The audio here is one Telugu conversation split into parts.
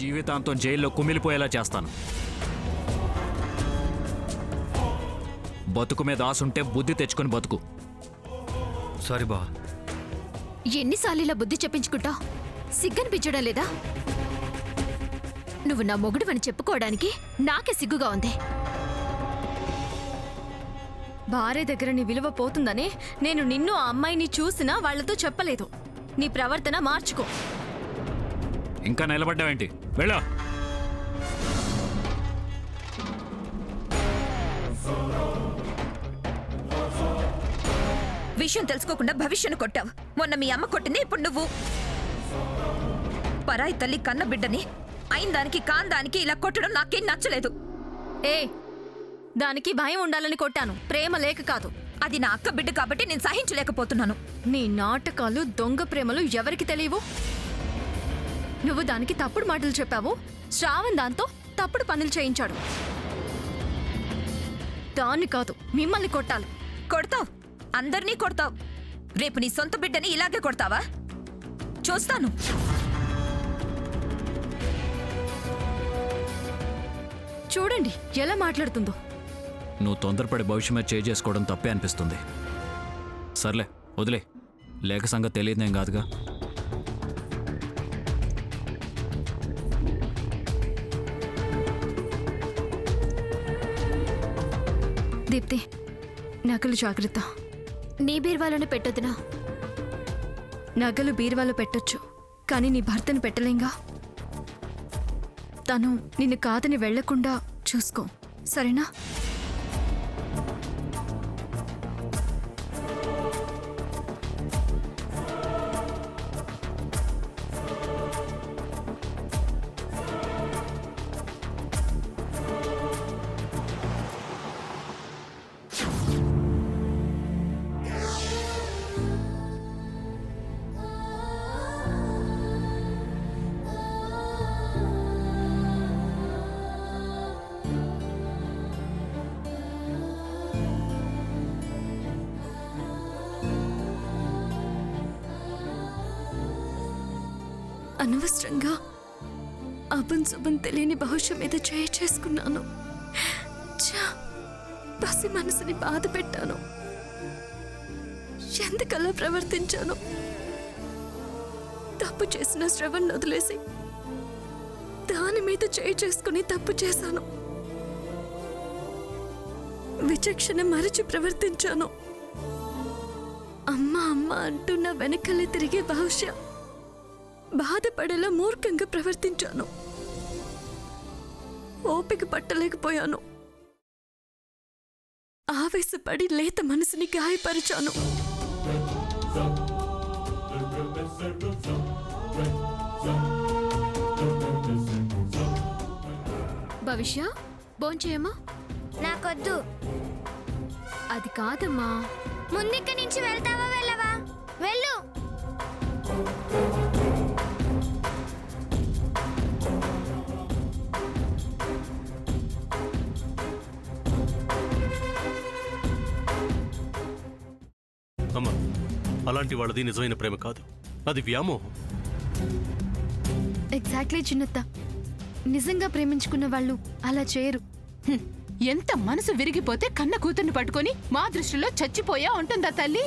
జీవితాంతం జైల్లో కుమిలిపోయేలా చేస్తాను. బతుకు మీద ఆశుంటే బుద్ధి తెచ్చుకొని బతుకు. సారీ బా. ఎన్నిసార్లు ఇలా బుద్ధి చెప్పించుకుంటా? సిగ్గనిపించడం లేదా? నువ్వు నా మొగుడువని చెప్పుకోవడానికి నాకే సిగ్గుగా ఉంది. భార్య దగ్గర నీ విలువ పోతుందని నేను నిన్ను ఆ అమ్మాయిని చూసినా వాళ్లతో చెప్పలేదు. నీ ప్రవర్తన మార్చుకో. ఇంకా నిలబడ్డావేంటి? వెళ్ళా. విషయం తెలుసుకోకుండా భవిష్యను కొట్టావు. మొన్న మీ అమ్మ కొట్టింది, ఇప్పుడు నువ్వు. పరాయి తల్లి కన్న బిడ్డని అయిన దానికి కాందానికి ఇలా కొట్టడం నాకేం నచ్చలేదు. ఏ, దానికి భయం ఉండాలని కొట్టాను, ప్రేమ లేక కాదు. అది నా అక్క బిడ్డ కాబట్టి నేను సహించలేకపోతున్నాను. నీ నాటకాలు, దొంగ ప్రేమలు ఎవరికి తెలియవు? నువ్వు దానికి తప్పుడు మాటలు చెప్పావు. శ్రావణ్ దాంతో తప్పుడు పనులు చేయించాడు. దాన్ని కాదు, మిమ్మల్ని కొట్టాలి. కొడతావు, అందరినీ కొడతావు. రేపు నీ సొంత బిడ్డని ఇలాగే కొడతావా? చూస్తాను. చూడండి ఎలా మాట్లాడుతుందో. నువ్వు తొందరపడి భవిష్యం మీద చేసుకోవడం తప్పే అనిపిస్తుంది. సర్లే వదిలే, లేక సంగతి తెలియదేం కాదుగా. దీప్తి, నగలు జాగ్రత్త. నీ బీర్వాలోనే పెట్టొద్దునా? నగలు బీరువాలో పెట్టొచ్చు, కానీ నీ భర్తను పెట్టలేంగా. తను నిన్ను కాదని వెళ్లకుండా చూసుకో, సరేనా? అనవసరంగా అబన్ శుభం తెలియని భవిష్యం మీద చేసుకున్నాను. పసి మనసుని బాధ పెట్టాను. ఎందుకలా ప్రవర్తించాను? తప్పు చేసిన శ్రవణ్ వదిలేసి దాని మీద చేసుకుని తప్పు చేశాను. విచక్షణ మరచి ప్రవర్తించాను. అమ్మ అమ్మ అంటున్న వెనకలే తిరిగే భవిష్య బాధపడేలా మూర్ఖంగా ప్రవర్తించాను. ఓపిక పట్టలేకపోయాను. ఆవేశపడి లేత మనసుని గాయపరిచాను. భవిష్య, భోంచేయమ్మా. నాకొద్దు. అది కాదమ్మా. ముందిక్కడి నుంచి వెళ్తావా వెళ్ళవా? వెళ్ళు. అమ్మా, అలాంటి వాళ్ళది నిజమైన ప్రేమ కాదు, అది వ్యామోహం. ఎగ్జాక్ట్లీ చిన్నత్త. నిజంగా ప్రేమించుకున్న వాళ్ళు అలా చేయరు. ఎంత మనసు విరిగిపోతే కన్న కూతుర్ని పట్టుకొని మా దృష్టిలో చచ్చిపోయా ఉంటుందా తల్లి?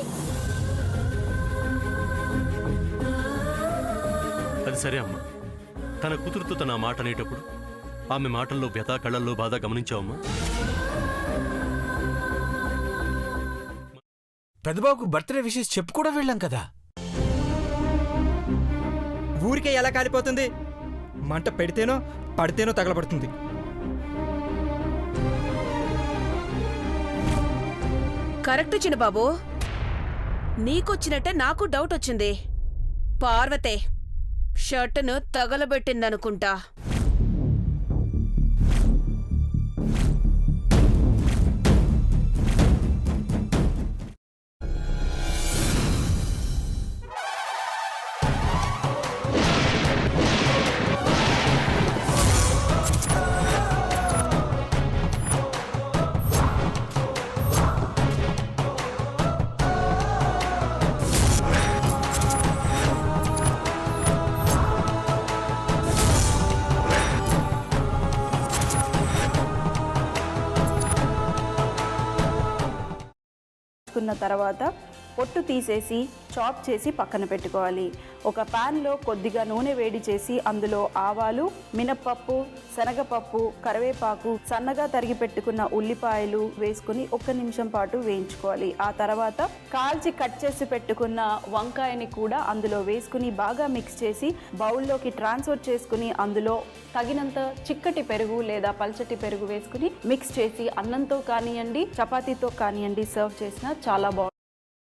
అది సరే అమ్మా, తన కూతురుతో తన మాట అనేటప్పుడు ఆమె మాటల్లో వ్యథ, కళ్ళల్లో బాధ గమనించావమ్మా? పెద్దబాబుకు బర్త్డే విషెస్ చెప్పు కూడా వెళ్ళాం కదా. ఊరికే ఎలా కాలిపోతుంది? మంట పెడితేనో పడితేనో తగలబడుతుంది. కరెక్ట్ చిన్నబాబు, నీకొచ్చినట్టే నాకు డౌట్ వచ్చింది. పార్వతే షర్టును తగలబెట్టిందనుకుంటా. వేసుకున్న తర్వాత పొట్టు తీసేసి చాప్ చేసి పక్కన పెట్టుకోవాలి. ఒక ప్యాన్లో కొద్దిగా నూనె వేడి చేసి అందులో ఆవాలు, మినప్పప్పు, శనగపప్పు, కరివేపాకు, సన్నగా తరిగి పెట్టుకున్న ఉల్లిపాయలు వేసుకుని 1 నిమిషం పాటు వేయించుకోవాలి. ఆ తర్వాత కాల్చి కట్ చేసి పెట్టుకున్న వంకాయని కూడా అందులో వేసుకుని బాగా మిక్స్ చేసి బౌల్లోకి ట్రాన్స్ఫర్ చేసుకుని అందులో తగినంత చిక్కటి పెరుగు లేదా పల్చటి పెరుగు వేసుకుని మిక్స్ చేసి అన్నంతో కానివ్వండి, చపాతీతో కానివ్వండి సర్వ్ చేసినా చాలా బాగుంటుంది.